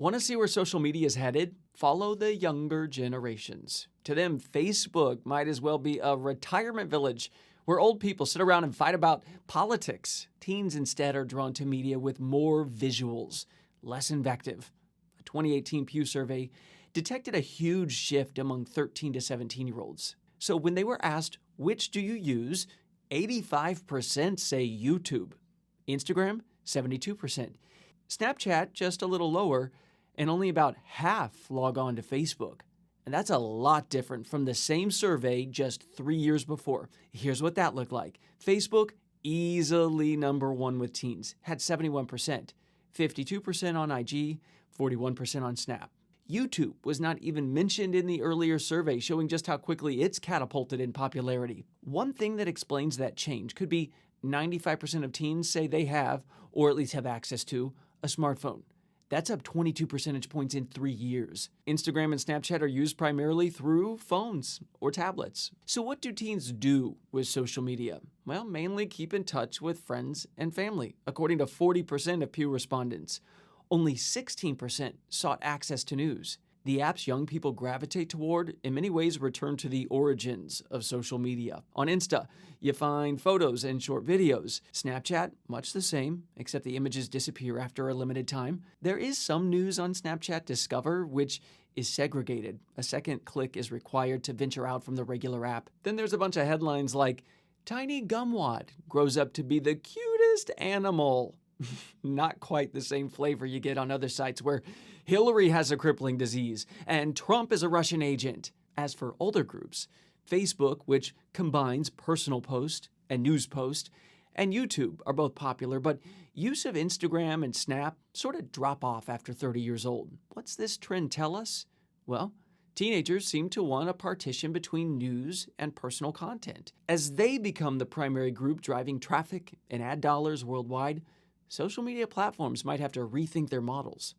Want to see where social media is headed? Follow the younger generations. To them, Facebook might as well be a retirement village where old people sit around and fight about politics. Teens instead are drawn to media with more visuals, less invective. A 2018 Pew survey detected a huge shift among 13 to 17-year-olds. So when they were asked, which do you use? 85% say YouTube. Instagram, 72%. Snapchat, just a little lower, and only about half log on to Facebook. And that's a lot different from the same survey just 3 years before. Here's what that looked like. Facebook, easily number one with teens, had 71%, 52% on IG, 41% on Snap. YouTube was not even mentioned in the earlier survey, showing just how quickly it's catapulted in popularity. One thing that explains that change could be 95% of teens say they have, or at least have access to, a smartphone. That's up 22 percentage points in 3 years. Instagram and Snapchat are used primarily through phones or tablets. So what do teens do with social media? Well, mainly keep in touch with friends and family, according to 40% of Pew respondents. Only 16% sought access to news. The apps young people gravitate toward in many ways return to the origins of social media. On Insta, you find photos and short videos. Snapchat, much the same, except the images disappear after a limited time. There is some news on Snapchat Discover, which is segregated. A second click is required to venture out from the regular app. Then there's a bunch of headlines like, Tiny Gumwad grows up to be the cutest animal. Not quite the same flavor you get on other sites where Hillary has a crippling disease and Trump is a Russian agent. As for older groups, Facebook, which combines personal post and news post, and YouTube are both popular, but use of Instagram and Snap sort of drop off after 30 years old. What's this trend tell us? Well, teenagers seem to want a partition between news and personal content. As they become the primary group driving traffic and ad dollars worldwide, social media platforms might have to rethink their models.